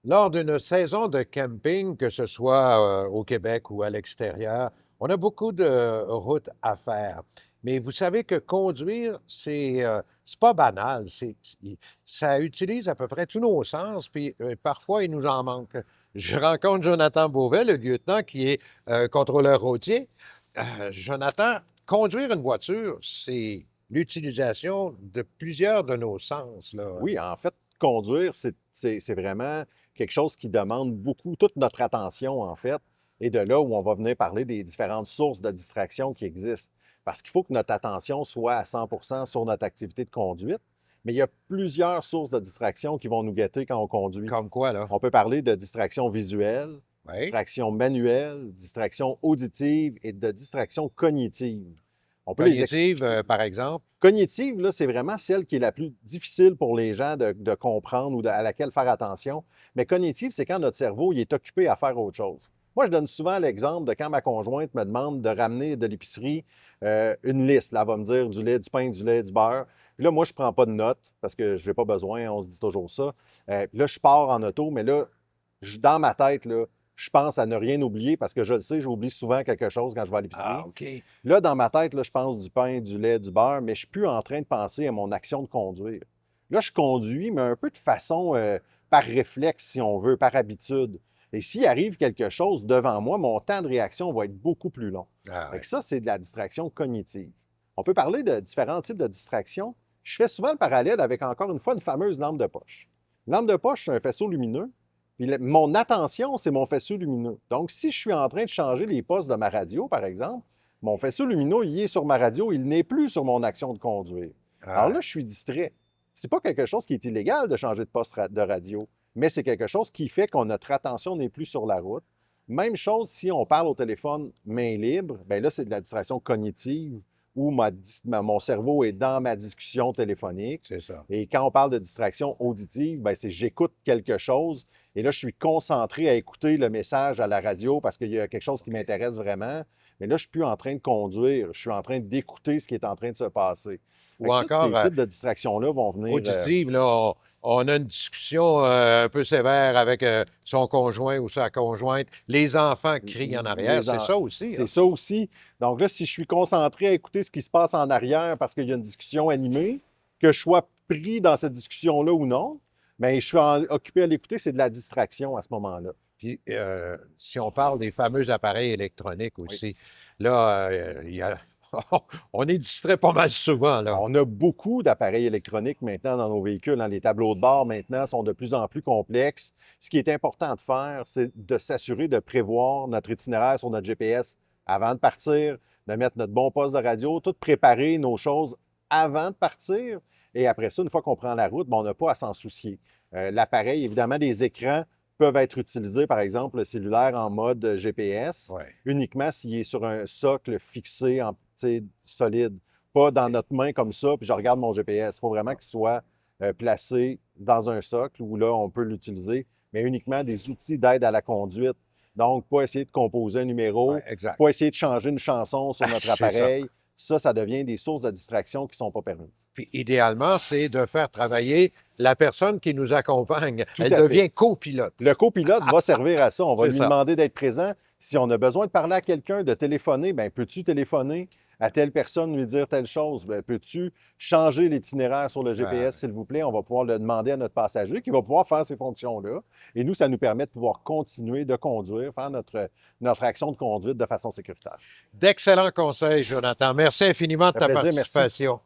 Lors d'une saison de camping, que ce soit au Québec ou à l'extérieur, on a beaucoup de routes à faire. Mais vous savez que conduire, c'est pas banal. Ça utilise à peu près tous nos sens, puis parfois il nous en manque. Je rencontre Jonathan Beauvais, le lieutenant qui est contrôleur routier. Jonathan, conduire une voiture, c'est l'utilisation de plusieurs de nos sens, là. Oui, en fait, conduire, c'est vraiment quelque chose qui demande beaucoup, toute notre attention, en fait, et de là où on va venir parler des différentes sources de distraction qui existent. Parce qu'il faut que notre attention soit à 100% sur notre activité de conduite, mais il y a plusieurs sources de distraction qui vont nous guetter quand on conduit. Comme quoi, là? On peut parler de distraction visuelle, Oui. distraction manuelle, distraction auditive et de distraction cognitive. On peut les Cognitive, expliquer. par exemple? Cognitive, là, c'est vraiment celle qui est la plus difficile pour les gens de comprendre ou à laquelle faire attention. Mais cognitive, c'est quand notre cerveau il est occupé à faire autre chose. Moi, je donne souvent l'exemple de quand ma conjointe me demande de ramener de l'épicerie une liste. Là, elle va me dire du lait, du pain, du lait, du beurre. Puis là, moi, je ne prends pas de notes parce que je n'ai pas besoin, on se dit toujours ça. Puis là, je pars en auto, mais là, dans ma tête, là, je pense à ne rien oublier parce que je le sais, j'oublie souvent quelque chose quand je vais à Ah, l'épicerie. OK. Là, dans ma tête, là, je pense du pain, du lait, du beurre, mais je ne suis plus en train de penser à mon action de conduire. Là, je conduis, mais un peu de façon par réflexe, si on veut, par habitude. Et s'il arrive quelque chose devant moi, mon temps de réaction va être beaucoup plus long. Ah, Fait que ouais. ça, c'est de la distraction cognitive. On peut parler de différents types de distractions. Je fais souvent le parallèle avec, encore une fois, une fameuse lampe de poche. Une lampe de poche, c'est un faisceau lumineux. Puis mon attention, c'est mon faisceau lumineux. Donc, si je suis en train de changer les postes de ma radio, par exemple, mon faisceau lumineux, il est sur ma radio, il n'est plus sur mon action de conduire. Alors Ah, là, je suis distrait. C'est pas quelque chose qui est illégal de changer de poste de radio, mais c'est quelque chose qui fait que notre attention n'est plus sur la route. Même chose si on parle au téléphone main libre, bien là, c'est de la distraction cognitive où mon cerveau est dans ma discussion téléphonique. c'est ça. Et quand on parle de distraction auditive, bien, c'est j'écoute quelque chose et là, je suis concentré à écouter le message à la radio parce qu'il y a quelque chose qui OK. m'intéresse vraiment. Mais là, je ne suis plus en train de conduire, je suis en train d'écouter ce qui est en train de se passer. Fait Ou que tous ces encore, types de distractions-là vont venir. auditive, là, on a une discussion un peu sévère avec son conjoint ou sa conjointe. Les enfants crient en arrière, Les c'est en- ça aussi, C'est hein? ça aussi. Donc là, si je suis concentré à écouter ce qui se passe en arrière parce qu'il y a une discussion animée, que je sois pris dans cette discussion-là ou non, bien, je suis occupé à l'écouter, c'est de la distraction à ce moment-là. Puis, si on parle des fameux appareils électroniques Oui. aussi, là, on est distrait pas mal souvent, là. On a beaucoup d'appareils électroniques maintenant dans nos véhicules, hein. Les tableaux de bord maintenant sont de plus en plus complexes. Ce qui est important de faire, c'est de s'assurer de prévoir notre itinéraire sur notre GPS avant de partir, de mettre notre bon poste de radio, tout préparer nos choses avant de partir. Et après ça, une fois qu'on prend la route, ben, on n'a pas à s'en soucier. L'appareil, évidemment, les écrans peuvent être utilisés, par exemple, le cellulaire en mode GPS, Ouais. uniquement s'il est sur un socle fixé en, tu sais, solide, pas dans notre main comme ça, puis je regarde mon GPS. Il faut vraiment qu'il soit placé dans un socle où là, on peut l'utiliser, mais uniquement des outils d'aide à la conduite. Donc, pas essayer de composer un Ouais, numéro, exact. pas essayer de changer une chanson sur notre C'est ça. appareil. Ça devient des sources de distraction qui ne sont pas permises. Puis, idéalement, c'est de faire travailler la personne qui nous accompagne. Tout Elle à fait. devient copilote. Le copilote va servir à ça. On va C'est lui ça. demander d'être présent. Si on a besoin de parler à quelqu'un, de téléphoner, bien, peux-tu téléphoner à telle personne, lui dire telle chose? Bien, peux-tu changer l'itinéraire sur le Ah, GPS, s'il vous plaît? On va pouvoir le demander à notre passager qui va pouvoir faire ces fonctions-là. Et nous, ça nous permet de pouvoir continuer de conduire, faire notre action de conduite de façon sécuritaire. d'excellents conseils, Jonathan. Merci infiniment de Ça fait ta plaisir, merci. participation.